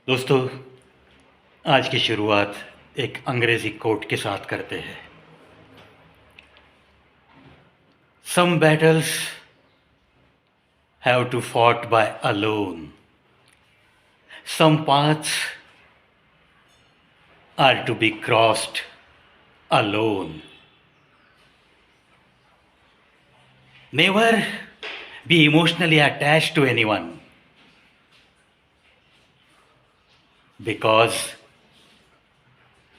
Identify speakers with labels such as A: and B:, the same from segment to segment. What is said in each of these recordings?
A: दोस्तों, आज की शुरुआत एक अंग्रेजी कोट के साथ करते हैं। Some battles have to fought by alone, some paths are to be crossed alone. Never be emotionally attached to anyone, because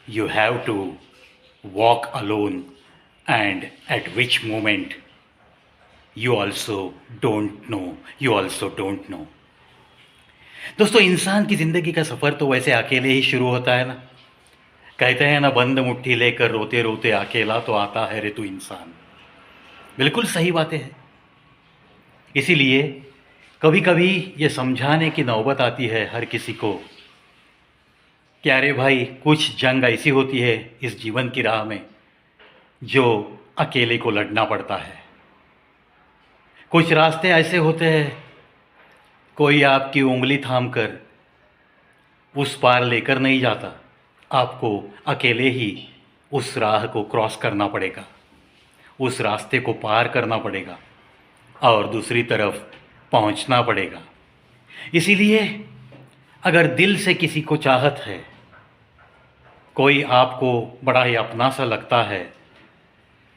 A: you have to walk alone, and at which moment you also don't know। दोस्तों, इंसान की ज़िंदगी का सफ़र तो वैसे अकेले ही शुरू होता है ना। कहते हैं ना, बंद मुट्ठी लेकर रोते रोते अकेला तो आता है रे तू इंसान। बिल्कुल सही बातें हैं। इसीलिए कभी कभी ये समझाने की नौबत आती है हर किसी को कि अरे भाई, कुछ जंग ऐसी होती है इस जीवन की राह में जो अकेले को लड़ना पड़ता है। कुछ रास्ते ऐसे होते हैं, कोई आपकी उंगली थाम कर उस पार लेकर नहीं जाता, आपको अकेले ही उस राह को क्रॉस करना पड़ेगा, उस रास्ते को पार करना पड़ेगा और दूसरी तरफ पहुंचना पड़ेगा। इसीलिए अगर दिल से किसी को चाहत है, कोई आपको बड़ा ही अपना सा लगता है,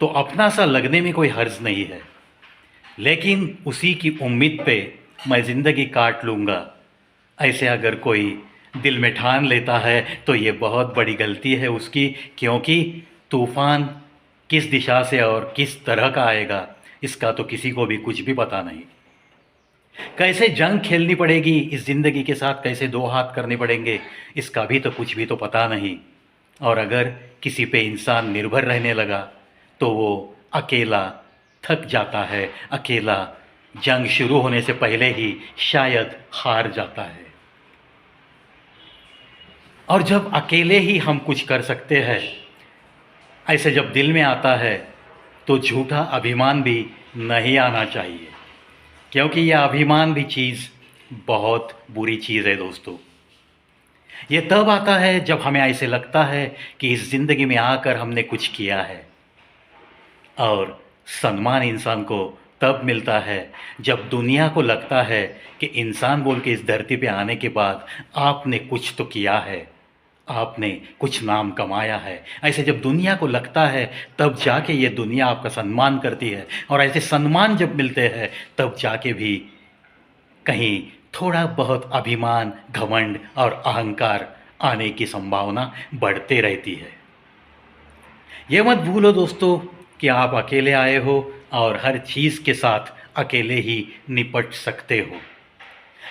A: तो अपना सा लगने में कोई हर्ज नहीं है, लेकिन उसी की उम्मीद पे मैं ज़िंदगी काट लूँगा, ऐसे अगर कोई दिल में ठान लेता है तो ये बहुत बड़ी गलती है उसकी। क्योंकि तूफ़ान किस दिशा से और किस तरह का आएगा, इसका तो किसी को भी कुछ भी पता नहीं। कैसे जंग खेलनी पड़ेगी इस ज़िंदगी के साथ, कैसे दो हाथ करने पड़ेंगे, इसका भी तो कुछ भी तो पता नहीं। और अगर किसी पे इंसान निर्भर रहने लगा तो वो अकेला थक जाता है, अकेला जंग शुरू होने से पहले ही शायद हार जाता है। और जब अकेले ही हम कुछ कर सकते हैं, ऐसे जब दिल में आता है, तो झूठा अभिमान भी नहीं आना चाहिए, क्योंकि यह अभिमान भी चीज़ बहुत बुरी चीज़ है दोस्तों। ये तब आता है जब हमें ऐसे लगता है कि इस ज़िंदगी में आकर हमने कुछ किया है। और सम्मान इंसान को तब मिलता है जब दुनिया को लगता है कि इंसान बोल के इस धरती पे आने के बाद आपने कुछ तो किया है, आपने कुछ नाम कमाया है। ऐसे जब दुनिया को लगता है तब जाके ये दुनिया आपका सम्मान करती है। और ऐसे सम्मान जब मिलते हैं तब जाके भी कहीं थोड़ा बहुत अभिमान, घमंड और अहंकार आने की संभावना बढ़ते रहती है। ये मत भूलो दोस्तों कि आप अकेले आए हो और हर चीज़ के साथ अकेले ही निपट सकते हो,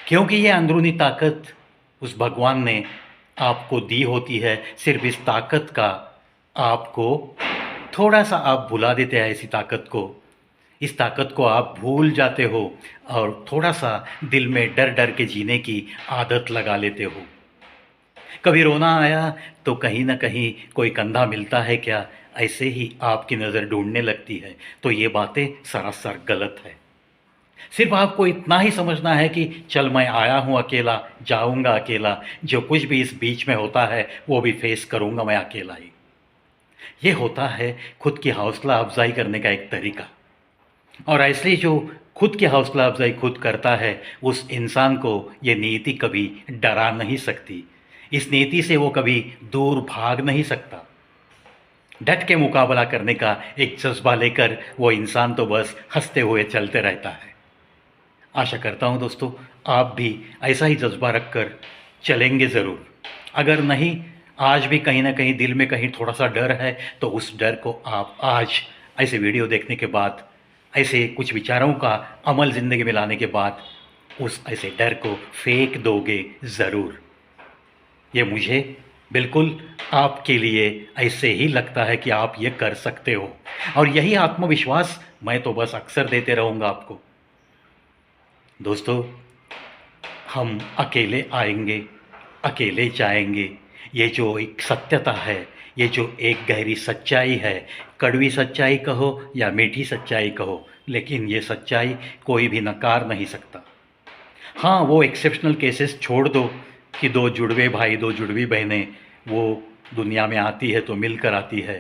A: क्योंकि ये अंदरूनी ताकत उस भगवान ने आपको दी होती है। सिर्फ इस ताकत का आपको थोड़ा सा आप भुला देते हैं, ऐसी ताकत को, इस ताकत को आप भूल जाते हो और थोड़ा सा दिल में डर डर के जीने की आदत लगा लेते हो। कभी रोना आया तो कहीं ना कहीं कोई कंधा मिलता है क्या, ऐसे ही आपकी नज़र ढूंढने लगती है। तो ये बातें सरासर गलत है। सिर्फ आपको इतना ही समझना है कि चल, मैं आया हूँ अकेला, जाऊँगा अकेला, जो कुछ भी इस बीच में होता है वो भी फेस करूँगा मैं अकेला ही। ये होता है खुद की हौसला अफजाई करने का एक तरीका। और ऐसे जो खुद की हौसला अफजाई खुद करता है, उस इंसान को ये नीति कभी डरा नहीं सकती, इस नीति से वो कभी दूर भाग नहीं सकता। डट के मुकाबला करने का एक जज्बा लेकर वो इंसान तो बस हंसते हुए चलते रहता है। आशा करता हूँ दोस्तों, आप भी ऐसा ही जज्बा रख कर चलेंगे ज़रूर। अगर नहीं, आज भी कहीं ना कहीं दिल में कहीं थोड़ा सा डर है, तो उस डर को आप आज ऐसे वीडियो देखने के बाद, ऐसे कुछ विचारों का अमल ज़िंदगी में लाने के बाद उस ऐसे डर को फेंक दोगे ज़रूर। ये मुझे बिल्कुल आपके लिए ऐसे ही लगता है कि आप ये कर सकते हो, और यही आत्मविश्वास मैं तो बस अक्सर देते रहूँगा आपको। दोस्तों, हम अकेले आएंगे, अकेले जाएंगे, ये जो एक सत्यता है, ये जो एक गहरी सच्चाई है, कड़वी सच्चाई कहो या मीठी सच्चाई कहो, लेकिन ये सच्चाई कोई भी नकार नहीं सकता। हाँ, वो एक्सेप्शनल केसेस छोड़ दो कि दो जुड़वे भाई दो जुड़वी बहनें वो दुनिया में आती है तो मिलकर आती है,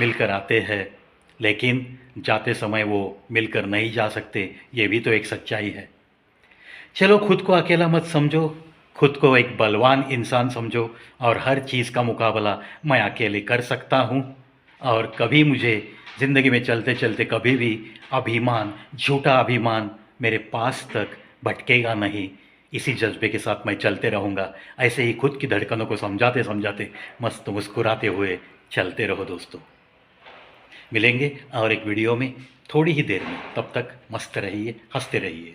A: मिलकर आते हैं, लेकिन जाते समय वो मिलकर नहीं जा सकते, ये भी तो एक सच्चाई है। चलो खुद को अकेला मत समझो, खुद को एक बलवान इंसान समझो और हर चीज़ का मुकाबला मैं अकेले कर सकता हूँ। और कभी मुझे ज़िंदगी में चलते चलते कभी भी अभिमान, झूठा अभिमान मेरे पास तक भटकेगा नहीं। इसी जज्बे के साथ मैं चलते रहूँगा। ऐसे ही खुद की धड़कनों को समझाते समझाते मस्त मुस्कुराते हुए चलते रहो दोस्तों। मिलेंगे और एक वीडियो में थोड़ी ही देर में, तब तक मस्त रहिए, हंसते रहिए।